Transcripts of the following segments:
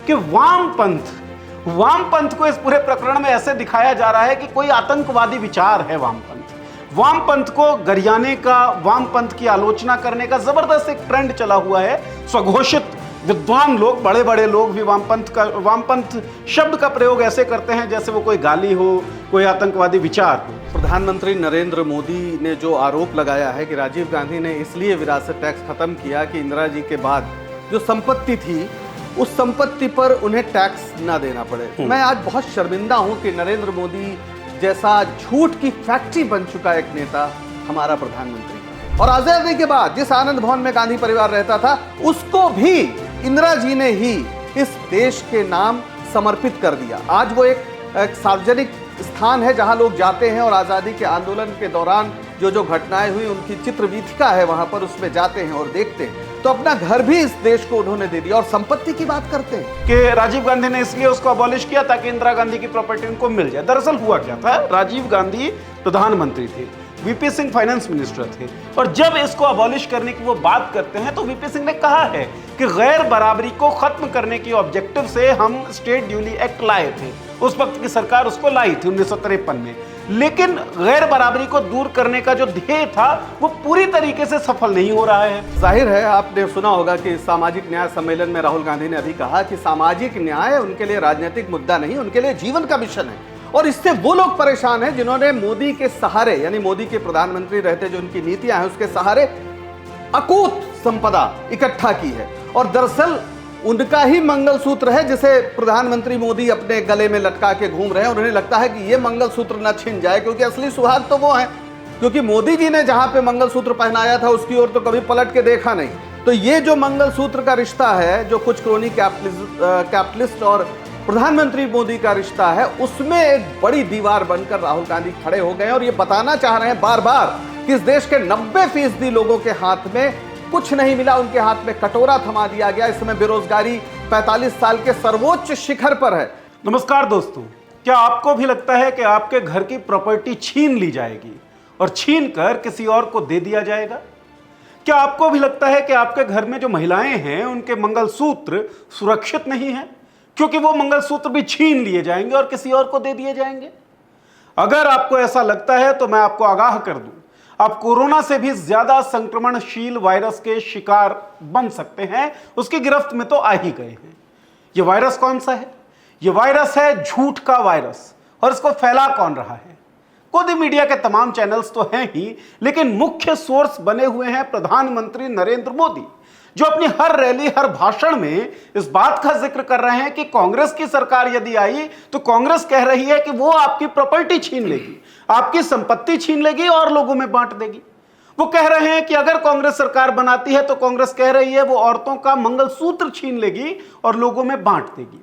कि वामपंथ को इस पूरे प्रकरण में ऐसे दिखाया जा रहा है कि कोई आतंकवादी विचार है वामपंथ को गरियाने का, वामपंथ की आलोचना करने का जबरदस्त एक ट्रेंड चला हुआ है। स्वघोषित विद्वान लोग, बड़े बड़े लोग भी वामपंथ शब्द का प्रयोग ऐसे करते हैं जैसे वो कोई गाली हो, कोई आतंकवादी विचार हो। प्रधानमंत्री नरेंद्र मोदी ने जो आरोप लगाया है कि राजीव गांधी ने इसलिए विरासत टैक्स खत्म किया कि इंदिरा जी के बाद जो संपत्ति थी उस संपत्ति पर उन्हें टैक्स ना देना पड़े। मैं आज बहुत शर्मिंदा हूं कि नरेंद्र मोदी जैसा झूठ की फैक्ट्री बन चुका एक नेता हमारा प्रधानमंत्री, और आजादी के बाद जिस आनंद भवन में गांधी परिवार रहता था उसको भी इंदिरा जी ने ही इस देश के नाम समर्पित कर दिया। आज वो एक सार्वजनिक स्थान है जहां लोग जाते हैं और आज़ादी के आंदोलन के दौरान जो घटनाएं हुई उनकी चित्रवीथिका है वहां पर, उसमें जाते हैं और देखते हैं। तो अपना घर भी इस देश को उन्होंने दे दिया और संपत्ति की बात करते हैं कि राजीव गांधी ने इसलिए उसको अबॉलिश किया ताकि इंदिरा गांधी की प्रॉपर्टी उनको मिल जाए। दरअसल हुआ क्या था, राजीव गांधी प्रधानमंत्री थे, वीपी सिंह फाइनेंस मिनिस्टर थे, और जब इसको अबॉलिश करने की वो बात करते हैं तो वीपी सिंह ने कहा है कि गैर बराबरी को खत्म करने के ऑब्जेक्टिव से हम स्टेट ड्यूटी एक्ट लाए थे। उस वक्त की सरकार उसको लाई थी 1953 में, लेकिन गैर बराबरी को दूर करने का जो ध्येय था वो पूरी तरीके से सफल नहीं हो रहा है। जाहिर है, आपने सुना होगा कि सामाजिक न्याय सम्मेलन में राहुल गांधी ने अभी कहा कि सामाजिक न्याय उनके लिए राजनीतिक मुद्दा नहीं, उनके लिए जीवन का मिशन है। और इससे वो लोग परेशान हैं जिन्होंने मोदी के सहारे, यानी मोदी के प्रधानमंत्री रहते जो उनकी नीतियां हैं उसके सहारे अकूत संपदा इकट्ठा की है, और दरअसल उनका ही मंगलसूत्र है जिसे प्रधानमंत्री मोदी अपने गले में लटका के घूम रहे हैं। और उन्हें लगता है कि ये मंगलसूत्र न छिन जाए, क्योंकि असली सुहाग तो वो है, क्योंकि मोदी जी ने जहां पे मंगलसूत्र पहनाया था उसकी ओर तो कभी पलट के देखा नहीं। तो ये जो मंगलसूत्र का रिश्ता है, जो कुछ क्रोनी कैपिटलिस्ट और प्रधानमंत्री मोदी का रिश्ता है, उसमें एक बड़ी दीवार बनकर राहुल गांधी खड़े हो गए और ये बताना चाह रहे हैं बार बार कि इस देश के 90% लोगों के हाथ में कुछ नहीं मिला, उनके हाथ में कटोरा थमा दिया गया। इस समय बेरोजगारी 45 साल के सर्वोच्च शिखर पर है। नमस्कार दोस्तों, क्या आपको भी लगता है कि आपके घर की प्रॉपर्टी छीन ली जाएगी और छीन कर किसी और को दे दिया जाएगा? क्या आपको भी लगता है कि आपके घर में जो महिलाएं हैं उनके मंगलसूत्र सुरक्षित नहीं है, क्योंकि वो मंगलसूत्र भी छीन लिए जाएंगे और किसी और को दे दिए जाएंगे? अगर आपको ऐसा लगता है तो मैं आपको आगाह कर दूं, आप कोरोना से भी ज्यादा संक्रमणशील वायरस के शिकार बन सकते हैं। उसकी गिरफ्त में तो आ ही गए हैं। यह वायरस कौन सा है? यह वायरस है झूठ का वायरस। और इसको फैला कौन रहा है? गोदी मीडिया के तमाम चैनल्स तो हैं ही, लेकिन मुख्य सोर्स बने हुए हैं प्रधानमंत्री नरेंद्र मोदी, जो अपनी हर रैली, हर भाषण में इस बात का जिक्र कर रहे हैं कि कांग्रेस की सरकार यदि आई तो कांग्रेस कह रही है कि वो आपकी प्रॉपर्टी छीन लेगी, आपकी संपत्ति छीन लेगी और लोगों में बांट देगी। वो कह रहे हैं कि अगर कांग्रेस सरकार बनाती है तो कांग्रेस कह रही है वो औरतों का मंगलसूत्र छीन लेगी और लोगों में बांट देगी।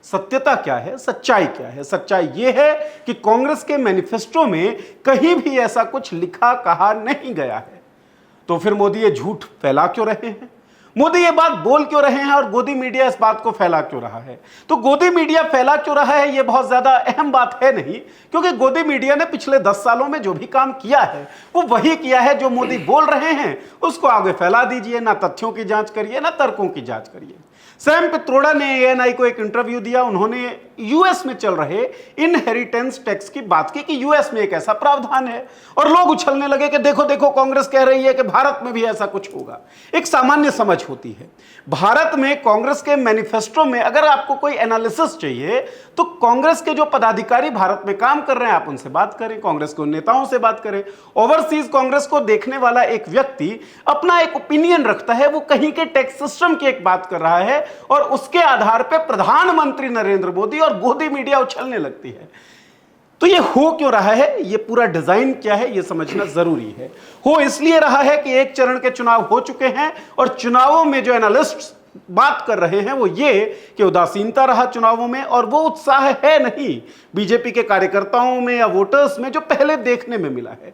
सत्यता क्या है? सच्चाई क्या है? सच्चाई यह है कि कांग्रेस के मैनिफेस्टो में कहीं भी ऐसा कुछ लिखा कहा नहीं गया है। तो फिर मोदी ये झूठ फैला क्यों रहे हैं? मोदी ये बात बोल क्यों रहे हैं और गोदी मीडिया इस बात को फैला क्यों रहा है? तो गोदी मीडिया फैला क्यों रहा है ये बहुत ज्यादा अहम बात है नहीं, क्योंकि गोदी मीडिया ने पिछले 10 सालों में जो भी काम किया है वो वही किया है जो मोदी बोल रहे हैं उसको आगे फैला दीजिए। ना तथ्यों की जांच करिए, ना तर्कों की जांच करिए। सैम पित्रोड़ा ने एएनआई को एक इंटरव्यू दिया। उन्होंने यूएस में चल रहे इनहेरिटेंस टैक्स की बात की कि यूएस में एक ऐसा प्रावधान है, और लोग उछलने लगे कि देखो देखो कांग्रेस कह रही है कि भारत में भी ऐसा कुछ होगा। एक सामान्य समझ होती है भारत में कांग्रेस के मैनिफेस्टो में, अगर आपको कोई एनालिसिस चाहिए तो कांग्रेस के जो पदाधिकारी भारत में काम कर रहे हैं आप उनसे बात करें, कांग्रेस के नेताओं से बात करें। ओवरसीज कांग्रेस को देखने वाला एक व्यक्ति अपना एक ओपिनियन रखता है, वो कहीं के टैक्स सिस्टम की एक बात कर रहा है और उसके आधार पर प्रधानमंत्री नरेंद्र मोदी और गोदी मीडिया उछलने लगती है। तो ये हो क्यों रहा है, ये पूरा डिजाइन क्या है, ये समझना जरूरी है। हो इसलिए रहा है कि एक चरण के चुनाव हो चुके हैं और चुनावों में जो एनालिस्ट बात कर रहे हैं वो ये कि उदासीनता रहा चुनावों में, और वो उत्साह है नहीं बीजेपी के कार्यकर्ताओं में या वोटर्स में जो पहले देखने में मिला है।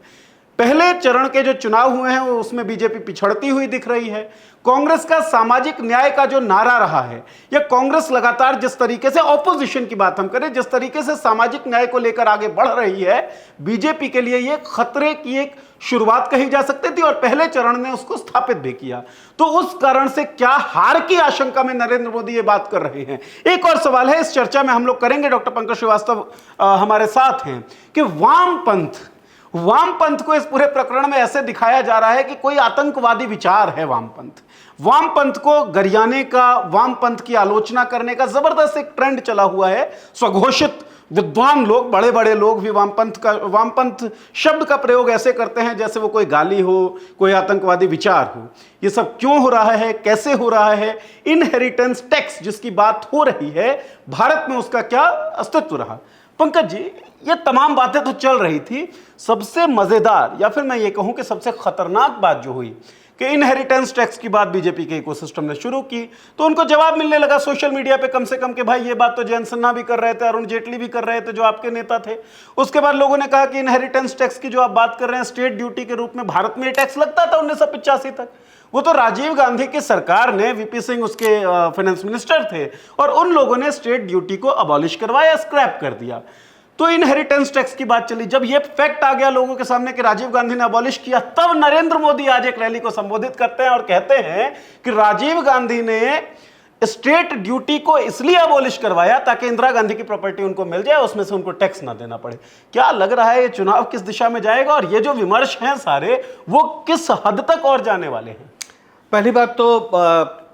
पहले चरण के जो चुनाव हुए हैं वो उसमें बीजेपी पिछड़ती हुई दिख रही है। कांग्रेस का सामाजिक न्याय का जो नारा रहा है, या कांग्रेस लगातार जिस तरीके से ऑपोजिशन की बात हम करें, जिस तरीके से सामाजिक न्याय को लेकर आगे बढ़ रही है, बीजेपी के लिए ये खतरे की एक शुरुआत कही जा सकती थी और पहले चरण ने उसको स्थापित भी किया। तो उस कारण से क्या हार की आशंका में नरेंद्र मोदी ये बात कर रहे हैं? एक और सवाल है, इस चर्चा में हम लोग करेंगे, डॉक्टर पंकज श्रीवास्तव हमारे साथ हैं, कि वामपंथ को इस पूरे प्रकरण में ऐसे दिखाया जा रहा है कि कोई आतंकवादी विचार है। वामपंथ को गरियाने का, वामपंथ की आलोचना करने का जबरदस्त एक ट्रेंड चला हुआ है। स्वघोषित विद्वान लोग, बड़े बड़े लोग भी वामपंथ शब्द का प्रयोग ऐसे करते हैं जैसे वो कोई गाली हो, कोई आतंकवादी विचार हो। ये सब क्यों हो रहा है, कैसे हो रहा है? इनहेरिटेंस टैक्स जिसकी बात हो रही है, भारत में उसका क्या अस्तित्व रहा? पंकज जी, ये तमाम बातें तो चल रही थी, सबसे मजेदार या फिर मैं ये कहूं कि सबसे खतरनाक बात जो हुई कि इनहेरिटेंस टैक्स की बात बीजेपी के इकोसिस्टम ने शुरू की, तो उनको जवाब मिलने लगा सोशल मीडिया पे कम से कम कि भाई ये बात तो जयंत सिन्हा भी कर रहे थे, अरुण जेटली भी कर रहे थे जो आपके नेता थे। उसके बाद लोगों ने कहा कि इनहेरिटेंस टैक्स की जो आप बात कर रहे हैं स्टेट ड्यूटी के रूप में, भारत में ये टैक्स लगता था 1985 तक। वो तो राजीव गांधी की सरकार ने, वीपी सिंह उसके फाइनेंस मिनिस्टर थे, और उन लोगों ने स्टेट ड्यूटी को अबॉलिश करवाया, स्क्रैप कर दिया। तो इनहेरिटेंस टैक्स की बात चली। जब ये फैक्ट आ गया लोगों के सामने कि राजीव गांधी ने अबॉलिश किया, तब नरेंद्र मोदी आज एक रैली को संबोधित करते हैं और कहते हैं कि राजीव गांधी ने स्टेट ड्यूटी को इसलिए अबॉलिश करवाया ताकि इंदिरा गांधी की प्रॉपर्टी उनको मिल जाए, उसमें से उनको टैक्स ना देना पड़े। क्या लग रहा है ये चुनाव किस दिशा में जाएगा, और ये जो विमर्श हैं सारे वो किस हद तक और जाने वाले हैं? पहली बात तो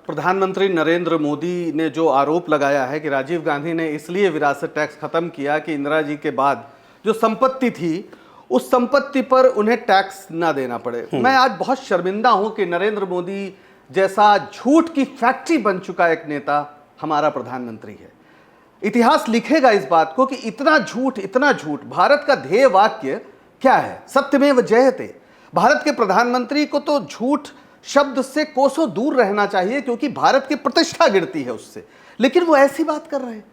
प्रधानमंत्री नरेंद्र मोदी ने जो आरोप लगाया है कि राजीव गांधी ने इसलिए विरासत टैक्स खत्म किया कि इंदिरा जी के बाद जो संपत्ति थी उस संपत्ति पर उन्हें टैक्स ना देना पड़े। मैं आज बहुत शर्मिंदा हूं कि नरेंद्र मोदी जैसा झूठ की फैक्ट्री बन चुका एक नेता हमारा प्रधानमंत्री है। इतिहास लिखेगा इस बात को कि इतना झूठ। भारत का ध्येय वाक्य क्या है? सत्यमेव जयते। भारत के प्रधानमंत्री को तो झूठ शब्द से कोसों दूर रहना चाहिए, क्योंकि भारत की प्रतिष्ठा गिरती है उससे, लेकिन वो ऐसी बात कर रहे हैं।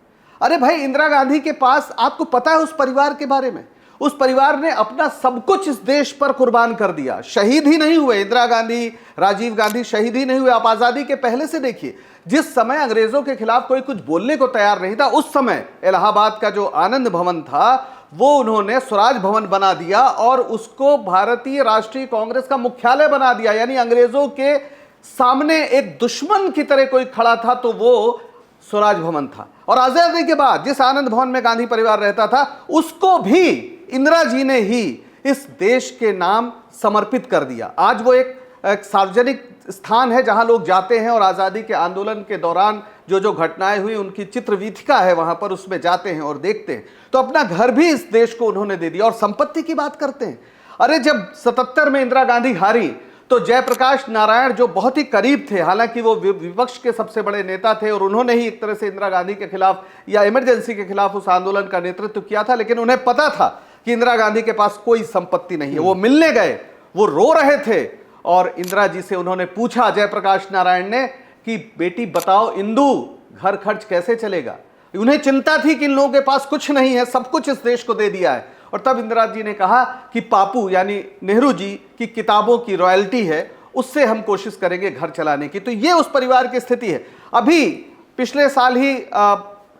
अरे भाई, इंदिरा गांधी के पास, आपको पता है उस परिवार के बारे में, उस परिवार ने अपना सब कुछ इस देश पर कुर्बान कर दिया। शहीद ही नहीं हुए इंदिरा गांधी, राजीव गांधी शहीद ही नहीं हुए। आप आजादी के पहले से देखिए, जिस समय अंग्रेजों के खिलाफ कोई कुछ बोलने को तैयार नहीं था, उस समय इलाहाबाद का जो आनंद भवन था वो उन्होंने स्वराज भवन बना दिया और उसको भारतीय राष्ट्रीय कांग्रेस का मुख्यालय बना दिया। यानी अंग्रेजों के सामने एक दुश्मन की तरह कोई खड़ा था तो वो स्वराज भवन था। और आजादी के बाद जिस आनंद भवन में गांधी परिवार रहता था उसको भी इंदिरा जी ने ही इस देश के नाम समर्पित कर दिया। आज वो एक सार्वजनिक स्थान है जहां लोग जाते हैं और आज़ादी के आंदोलन के दौरान जो घटनाएं हुई उनकी चित्रवीथिका है वहां पर, उसमें जाते हैं और देखते हैं। तो अपना घर भी इस देश को उन्होंने दे दिया। और संपत्ति की बात करते हैं, अरे जब 77 में इंदिरा गांधी हारी तो जयप्रकाश नारायण जो बहुत ही करीब थे, हालांकि वो विपक्ष के सबसे बड़े नेता थे और उन्होंने ही एक तरह से इंदिरा गांधी के खिलाफ या इमरजेंसी के खिलाफ उस आंदोलन का नेतृत्व किया था, लेकिन उन्हें पता था कि इंदिरा गांधी के पास कोई संपत्ति नहीं है। वो मिलने गए, वो रो रहे थे और इंदिरा जी से उन्होंने पूछा, जयप्रकाश नारायण ने, कि बेटी बताओ इंदु, घर खर्च कैसे चलेगा? उन्हें चिंता थी कि इन लोगों के पास कुछ नहीं है, सब कुछ इस देश को दे दिया है। और तब इंदिरा जी ने कहा कि पापू यानी नेहरू जी की किताबों की रॉयल्टी है, उससे हम कोशिश करेंगे घर चलाने की। तो ये उस परिवार की स्थिति है। अभी पिछले साल ही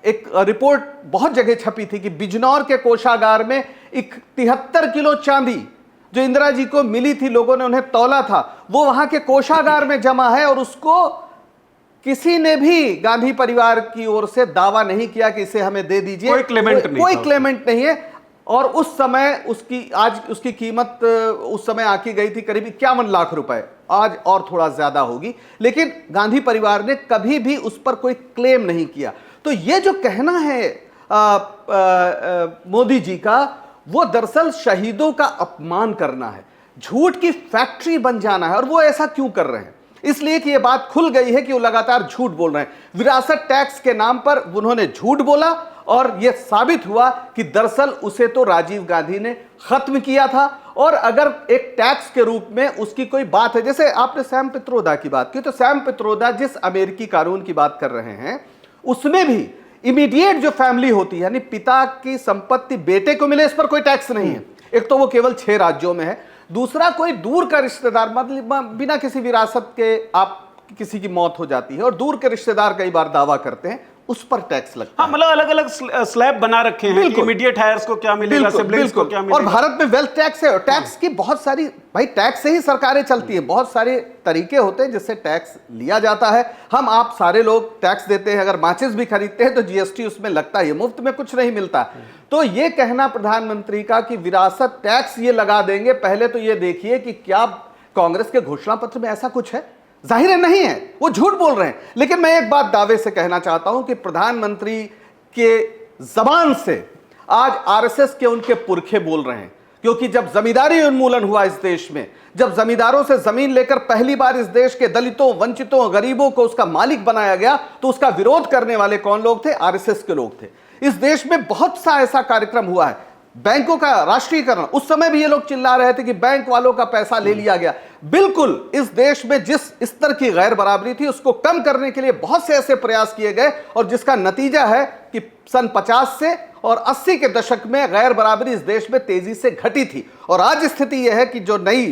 एक रिपोर्ट बहुत जगह छपी थी कि बिजनौर के कोषागार में 73 किलो चांदी जो इंदिरा जी को मिली थी, लोगों ने उन्हें तौला था, वो वहां के कोषागार में जमा है और उसको किसी ने भी गांधी परिवार की ओर से दावा नहीं किया कि इसे हमें दे दीजिए। कोई क्लेमेंट नहीं है। और उस समय आज उसकी कीमत उस समय आकी गई थी करीब 51 लाख रुपए, आज और थोड़ा ज्यादा होगी, लेकिन गांधी परिवार ने कभी भी उस पर कोई क्लेम नहीं किया। तो ये जो कहना है मोदी जी का, वो दरअसल शहीदों का अपमान करना है, झूठ की फैक्ट्री बन जाना है। और वो ऐसा क्यों कर रहे हैं? इसलिए कि ये बात खुल गई है कि वो लगातार झूठ बोल रहे हैं। विरासत टैक्स के नाम पर उन्होंने झूठ बोला और यह साबित हुआ कि दरअसल उसे तो राजीव गांधी ने खत्म किया था। और अगर एक टैक्स के रूप में उसकी कोई बात है, जैसे आपने सैम पित्रोदा की बात की, तो सैम पित्रोदा जिस अमेरिकी कानून की बात कर रहे हैं उसमें भी इमीडिएट जो फैमिली होती है, यानी पिता की संपत्ति बेटे को मिले, इस पर कोई टैक्स नहीं है। एक तो वो केवल 6 राज्यों में है, दूसरा कोई दूर का रिश्तेदार, मतलब बिना किसी विरासत के आप किसी की मौत हो जाती है और दूर के रिश्तेदार कई बार दावा करते हैं, उस पर टैक्स लगता हाँ, मतलब अलग अलग स्लैब बना रखे हैं, इमीडिएट हायर्स को क्या मिलेगा, सिबलिंग्स को क्या मिलेगा। और भारत में वेल्थ टैक्स है, और टैक्स की बहुत सारी, भाई टैक्स से ही सरकारें चलती है, बहुत सारे तरीके होते हैं जिससे टैक्स लिया जाता है। हम आप सारे लोग टैक्स देते हैं, अगर माचिस भी खरीदते हैं तो जीएसटी उसमें लगता है, मुफ्त में कुछ नहीं मिलता। तो ये कहना प्रधानमंत्री का कि विरासत टैक्स ये लगा देंगे, पहले तो ये देखिए कि क्या कांग्रेस के घोषणा पत्र में ऐसा कुछ है? जाहिर है नहीं है, वो झूठ बोल रहे हैं। लेकिन मैं एक बात दावे से कहना चाहता हूं कि प्रधानमंत्री के जबान से आज आरएसएस के उनके पुरखे बोल रहे हैं, क्योंकि जब जमींदारी उन्मूलन हुआ इस देश में, जब जमींदारों से जमीन लेकर पहली बार इस देश के दलितों, वंचितों, गरीबों को उसका मालिक बनाया गया, तो उसका विरोध करने वाले कौन लोग थे? आरएसएस के लोग थे। इस देश में बहुत सा ऐसा कार्यक्रम हुआ है, बैंकों का राष्ट्रीयकरण, उस समय भी ये लोग चिल्ला रहे थे कि बैंक वालों का पैसा ले लिया गया। बिल्कुल, इस देश में जिस स्तर की गैर बराबरी थी उसको कम करने के लिए बहुत से ऐसे प्रयास किए गए, और जिसका नतीजा है कि सन 50 से और 80 के दशक में गैर बराबरी इस देश में तेजी से घटी थी। और आज स्थिति यह है कि जो नई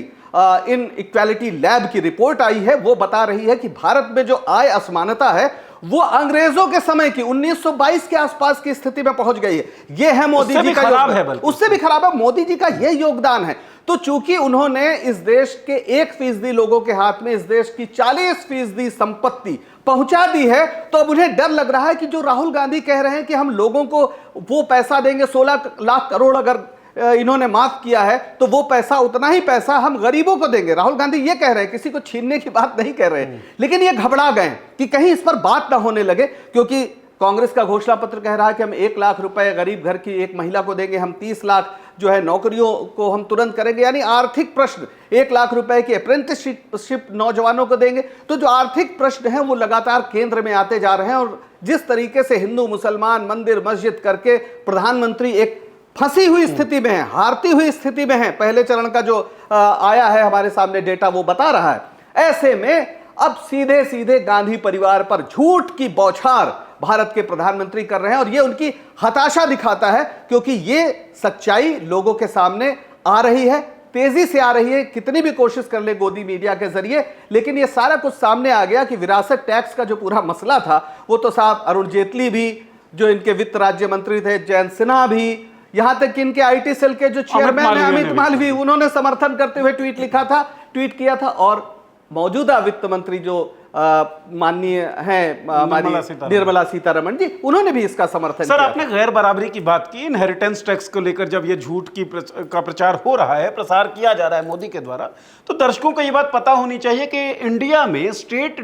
इन इक्वालिटी लैब की रिपोर्ट आई है वो बता रही है कि भारत में जो आय असमानता है वो अंग्रेजों के समय की 1922 के आसपास की स्थिति में पहुंच गई है। ये है मोदी जी का खराब है, उससे भी खराब है, मोदी जी का यह योगदान है। तो चूंकि उन्होंने इस देश के 1% लोगों के हाथ में इस देश की 40% संपत्ति पहुंचा दी है, तो अब उन्हें डर लग रहा है कि जो राहुल गांधी कह रहे हैं कि हम लोगों को वो पैसा देंगे, 16 लाख करोड़ अगर इन्होंने माफ किया है, तो वो पैसा, उतना ही पैसा हम गरीबों को देंगे। राहुल गांधी ये कह रहे हैं, किसी को छीनने की बात नहीं कह रहे, लेकिन ये घबरा गए कि कहीं इस पर बात ना होने लगे, क्योंकि कांग्रेस का घोषणा पत्र कह रहा है कि हम 1 लाख रुपए गरीब घर की एक महिला को देंगे, हम 30 लाख जो है नौकरियों को हम तुरंत करेंगे, यानी आर्थिक प्रश्न, 1 लाख रुपए की अप्रेंटिसशिप नौजवानों को देंगे। तो जो आर्थिक प्रश्न है वो लगातार केंद्र में आते जा रहे हैं, और जिस तरीके से हिंदू मुसलमान मंदिर मस्जिद करके प्रधानमंत्री एक फंसी हुई स्थिति में है, हारती हुई स्थिति में है, पहले चरण का जो आया है हमारे सामने डेटा वो बता रहा है, ऐसे में अब सीधे सीधे गांधी परिवार पर झूठ की बौछार भारत के प्रधानमंत्री कर रहे हैं, और ये उनकी हताशा दिखाता है, क्योंकि ये सच्चाई लोगों के सामने आ रही है, तेजी से आ रही है, कितनी भी कोशिश कर ले गोदी मीडिया के जरिए, लेकिन ये सारा कुछ सामने आ गया कि विरासत टैक्स का जो पूरा मसला था वो तो साहब अरुण जेटली भी, जो इनके वित्त राज्य मंत्री थे जयंत सिन्हा भी, यहां तक कि इनके आईटी सेल के जो चेयरमैन है अमित मालवीय, उन्होंने समर्थन करते हुए ट्वीट किया था, और मौजूदा वित्त मंत्री जो माननीय हैं हमारी निर्मला सीतारमण जी, उन्होंने भी इसका समर्थन किया। सर, आपने गैर बराबरी की बात की, इनहेरिटेंस टैक्स को लेकर जब ये झूठ का प्रचार हो रहा है, प्रसार किया जा रहा है मोदी के द्वारा, तो दर्शकों को ये बात पता होनी चाहिए कि इंडिया में स्टेट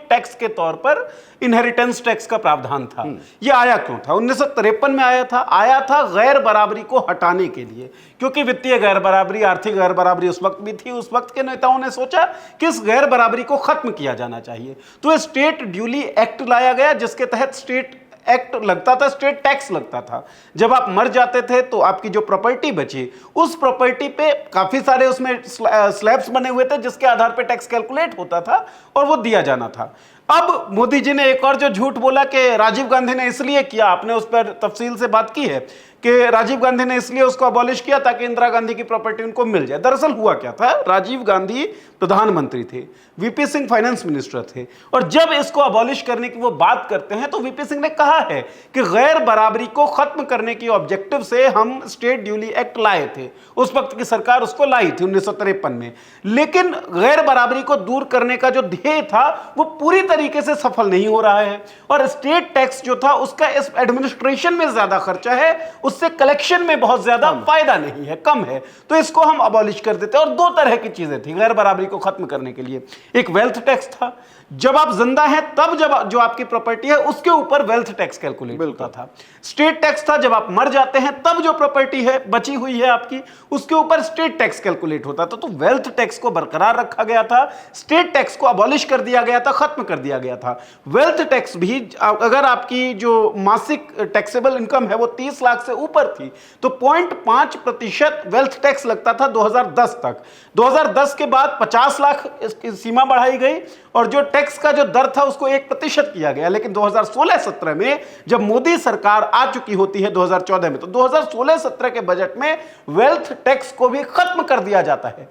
टैक्स के तौर पर इनहेरिटेंस टैक्स का प्रावधान था। ये आया क्यों था? 1953 में आया था गैर बराबरी को हटाने के लिए, क्योंकि वित्तीय गैर बराबरी, आर्थिक गैर बराबरी उस वक्त भी थी। उस वक्त के नेताओं ने सोचा कि इस गैर बराबरी को खत्म किया जाना चाहिए, तो स्टेट ड्यूली एक्ट लाया गया, जिसके तहत स्टेट एक्ट लगता था, स्टेट टैक्स लगता था। जब आप मर जाते थे तो आपकी जो प्रॉपर्टी बची, उस प्रॉपर्टी पे काफी सारे उसमें स्लैब्स बने हुए थे, जिसके आधार पे टैक्स कैलकुलेट होता था और वो दिया जाना था। अब मोदी जी ने एक और जो झूठ बोला कि राजीव गांधी ने इसलिए किया, आपने उस पर तफसील से बात की है कि राजीव गांधी ने इसलिए उसको अबॉलिश किया ताकि इंदिरा गांधी की प्रॉपर्टी उनको मिल जाए। दरअसल हुआ क्या था, राजीव गांधी प्रधानमंत्री थे, वीपी सिंह फाइनेंस मिनिस्टर थे, और जब इसको अबॉलिश करने की वो बात करते हैं तो वीपी सिंह ने कहा है कि गैर बराबरी को खत्म करने की ऑब्जेक्टिव से हम स्टेट ड्यूली एक्ट लाए थे। उस वक्त की सरकार उसको लाई थी 1953 में, लेकिन गैर बराबरी को दूर करने का जो ध्येय था वो पूरी तरीके से सफल नहीं हो रहा है, और स्टेट टैक्स जो था उसका इस एडमिनिस्ट्रेशन में ज्यादा खर्चा है, उससे कलेक्शन में बहुत ज्यादा फायदा नहीं है, कम है, तो इसको हम अबॉलिश कर देते हैं। और दो तरह की चीजें थी गैर बराबरी को खत्म करने के लिए, एक वेल्थ टैक्स था, जब आप जिंदा हैं तब जब जो आपकी प्रॉपर्टी है उसके ऊपर वेल्थ टैक्स कैलकुलेट होता था। स्टेट टैक्स था, जब आप मर जाते हैं तब जो प्रॉपर्टी है बची हुई है आपकी, उसके ऊपर स्टेट टैक्स कैलकुलेट होता था। तो वेल्थ टैक्स को बरकरार रखा गया था, स्टेट टैक्स को अबॉलिश कर दिया गया था, खत्म कर दिया गया था। वेल्थ टैक्स भी, अगर आपकी जो मासिक टैक्सेबल इनकम है वो 30 लाख से ऊपर थी तो 0.5% वेल्थ टैक्स लगता था 2010 तक। 2010 के बाद 50 लाख इसकी सीमा बढ़ाई गई, और जो टैक्स टैक्स का जो दर था उसको 1% किया गया, लेकिन 2016-17 में जब मोदी सरकार आ चुकी होती है 2014 में, तो 2016-17 के बजट में वेल्थ टैक्स को भी खत्म कर दिया जाता है।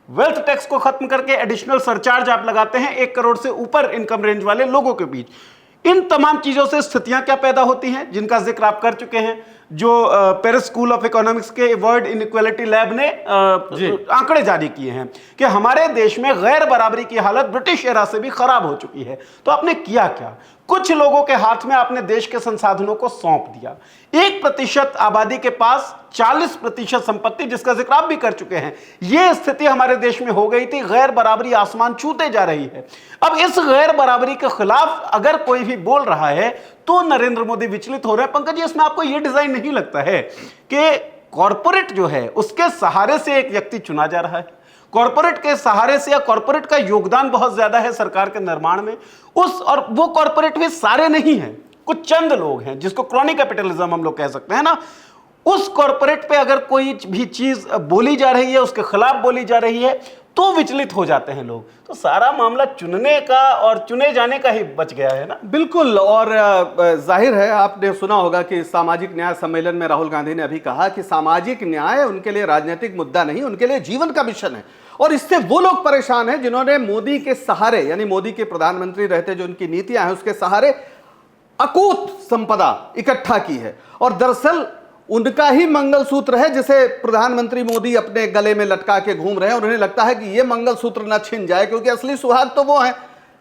वेल्थ टैक्स को खत्म करके एडिशनल सरचार्ज आप लगाते हैं 1 करोड़ से ऊपर इनकम रेंज वाले लोगों के बीच। इन तमाम चीजों से स्थितियां क्या पैदा होती हैं जिनका जिक्र आप कर चुके हैं, जो पेरिस स्कूल ऑफ इकोनॉमिक्स के वर्ल्ड इनइक्वालिटी लैब ने आंकड़े जारी किए हैं कि हमारे देश में गैर बराबरी की हालत ब्रिटिश एरा से भी खराब हो चुकी है। तो आपने किया क्या? कुछ लोगों के हाथ में आपने देश के संसाधनों को सौंप दिया। 1% आबादी के पास 40% संपत्ति, जिसका जिक्र आप भी कर चुके हैं। यह स्थिति हमारे देश में हो गई थी, गैर बराबरी आसमान छूते जा रही है। अब इस गैर बराबरी के खिलाफ अगर कोई भी बोल रहा है तो नरेंद्र मोदी विचलित हो रहे हैं। पंकज जी, इसमें आपको यह डिजाइन नहीं लगता है कि कॉर्पोरेट जो है उसके सहारे से एक व्यक्ति चुना जा रहा है, कॉर्पोरेट के सहारे से, या कॉर्पोरेट का योगदान बहुत ज्यादा है सरकार के निर्माण में, और वो कॉर्पोरेट भी सारे नहीं हैं, कुछ चंद लोग हैं जिसको क्रॉनी कैपिटलिज्म हम लोग कह सकते हैं ना। उस कॉर्पोरेट पे अगर कोई भी चीज बोली जा रही है, उसके खिलाफ बोली जा रही है, तो विचलित हो जाते हैं लोग। तो सारा मामला चुनने का और चुने जाने का ही बच गया है ना। बिल्कुल, और जाहिर है आपने सुना होगा कि सामाजिक न्याय सम्मेलन में राहुल गांधी ने अभी कहा कि सामाजिक न्याय उनके लिए राजनीतिक मुद्दा नहीं, उनके लिए जीवन का मिशन है। और इससे वो लोग परेशान हैं जिन्होंने मोदी के सहारे, यानी मोदी के प्रधानमंत्री रहते जो उनकी नीतियां हैं उसके सहारे अकूत संपदा इकट्ठा की है। और दरअसल उनका ही मंगलसूत्र है जिसे प्रधानमंत्री मोदी अपने गले में लटका के घूम रहे हैं, और उन्हें लगता है कि यह मंगलसूत्र न छिन जाए, क्योंकि असली सुहाग तो वो है।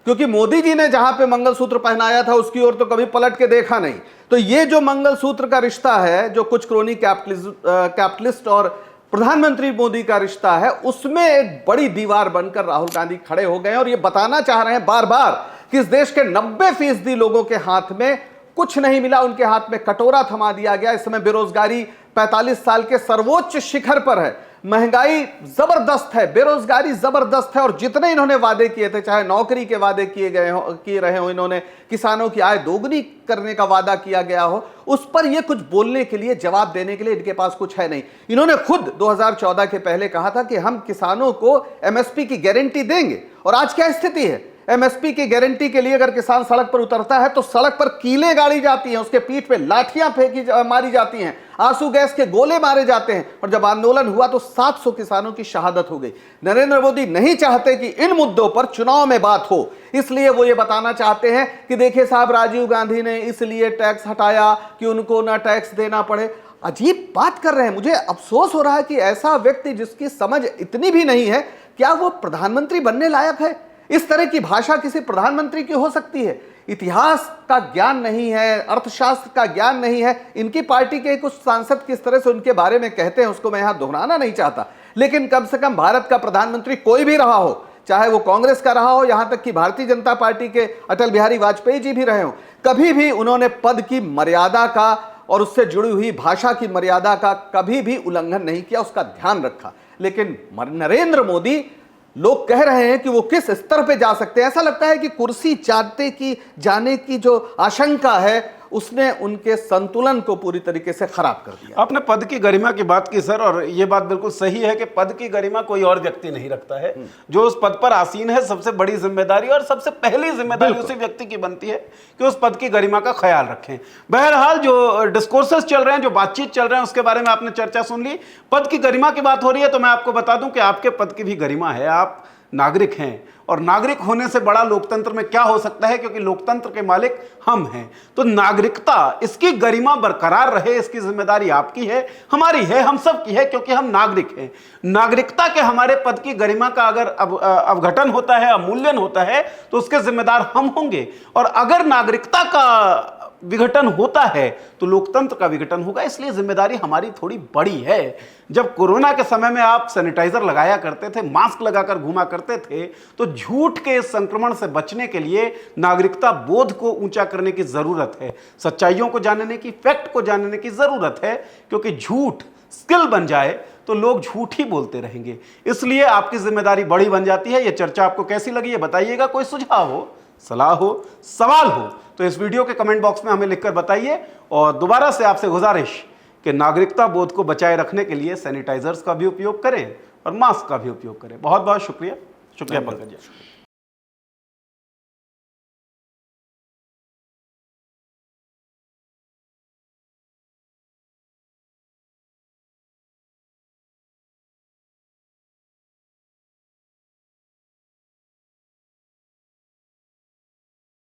क्योंकि मोदी जी ने जहां पे मंगलसूत्र पहनाया था उसकी ओर तो कभी पलट के देखा नहीं। तो ये जो मंगलसूत्र का रिश्ता है, जो कुछ क्रोनी कैपिटलिस्ट और प्रधानमंत्री मोदी का रिश्ता है, उसमें एक बड़ी दीवार बनकर राहुल गांधी खड़े हो गए और ये बताना चाह रहे हैं बार बार कि इस देश के 90% लोगों के हाथ में कुछ नहीं मिला, उनके हाथ में कटोरा थमा दिया गया। इस समय बेरोजगारी 45 साल के सर्वोच्च शिखर पर है, महंगाई जबरदस्त है, बेरोजगारी जबरदस्त है, और जितने इन्होंने वादे किए थे, चाहे नौकरी के वादे किए रहे हो, इन्होंने किसानों की आय दोगुनी करने का वादा किया गया हो, उस पर ये कुछ बोलने के लिए, जवाब देने के लिए इनके पास कुछ है नहीं। इन्होंने खुद 2014 के पहले कहा था कि हम किसानों को एमएसपी की गारंटी देंगे, और आज क्या स्थिति है? एमएसपी की गारंटी के लिए अगर किसान सड़क पर उतरता है तो सड़क पर कीलें गाड़ी जाती हैं, उसके पीठ पे लाठियां मारी जाती हैं, आंसू गैस के गोले मारे जाते हैं, और जब आंदोलन हुआ तो 700 किसानों की शहादत हो गई। नरेंद्र मोदी नहीं चाहते कि इन मुद्दों पर चुनाव में बात हो, इसलिए वो ये बताना चाहते हैं कि देखिए साहब, राजीव गांधी ने इसलिए टैक्स हटाया कि उनको ना टैक्स देना पड़े। अजीब बात कर रहे हैं। मुझे अफसोस हो रहा है कि ऐसा व्यक्ति जिसकी समझ इतनी भी नहीं है, क्या वो प्रधानमंत्री बनने लायक है? इस तरह की भाषा किसी प्रधानमंत्री की हो सकती है? इतिहास का ज्ञान नहीं है, अर्थशास्त्र का ज्ञान नहीं है। इनकी पार्टी के कुछ सांसद किस तरह से उनके बारे में कहते हैं उसको मैं यहां दोहराना नहीं चाहता, लेकिन कम से कम भारत का प्रधानमंत्री कोई भी रहा हो, चाहे वो कांग्रेस का रहा हो, यहां तक कि भारतीय जनता पार्टी के अटल बिहारी वाजपेयी जी भी रहे हो, कभी भी उन्होंने पद की मर्यादा का और उससे जुड़ी हुई भाषा की मर्यादा का कभी भी उल्लंघन नहीं किया, उसका ध्यान रखा। लेकिन नरेंद्र मोदी, लोग कह रहे हैं कि वो किस स्तर पे जा सकते हैं। ऐसा लगता है कि कुर्सी जाने की जो आशंका है उसने उनके संतुलन को पूरी तरीके से खराब कर दिया। आपने पद की गरिमा की बात की सर, और ये बात बिल्कुल सही है कि पद की गरिमा कोई और व्यक्ति नहीं रखता है। जो उस पद पर आसीन है, सबसे बड़ी जिम्मेदारी और सबसे पहली जिम्मेदारी उसी व्यक्ति की बनती है कि उस पद की गरिमा का ख्याल रखें। बहरहाल जो डिस्कोर्सेस चल रहे हैं, जो बातचीत चल रहे हैं, उसके बारे में आपने चर्चा सुन ली। पद की गरिमा की बात हो रही है तो मैं आपको बता दूं कि आपके पद की भी गरिमा है। आप नागरिक हैं, और नागरिक होने से बड़ा लोकतंत्र में क्या हो सकता है, क्योंकि लोकतंत्र के मालिक हम हैं। तो नागरिकता, इसकी गरिमा बरकरार रहे, इसकी जिम्मेदारी आपकी है, हमारी है, हम सब की है, क्योंकि हम नागरिक हैं। नागरिकता के हमारे पद की गरिमा का अगर अवघटन होता है, अवमूल्यन होता है, तो उसके जिम्मेदार हम होंगे। और अगर नागरिकता का विघटन होता है तो लोकतंत्र का विघटन होगा। इसलिए जिम्मेदारी हमारी थोड़ी बड़ी है। जब कोरोना के समय में आप सैनिटाइजर लगाया करते थे, मास्क लगाकर घूमा करते थे, तो झूठ के इस संक्रमण से बचने के लिए नागरिकता बोध को ऊंचा करने की जरूरत है, सच्चाइयों को जानने की, फैक्ट को जानने की जरूरत है, क्योंकि झूठ स्किल बन जाए तो लोग झूठ ही बोलते रहेंगे। इसलिए आपकी जिम्मेदारी बड़ी बन जाती है। यह चर्चा आपको कैसी लगी ये बताइएगा। कोई सुझाव हो, सलाह हो, सवाल हो तो इस वीडियो के कमेंट बॉक्स में हमें लिखकर बताइए। और दोबारा से आपसे गुजारिश कि नागरिकता बोध को बचाए रखने के लिए सैनिटाइजर्स का भी उपयोग करें और मास्क का भी उपयोग करें। बहुत बहुत शुक्रिया पंकज जी।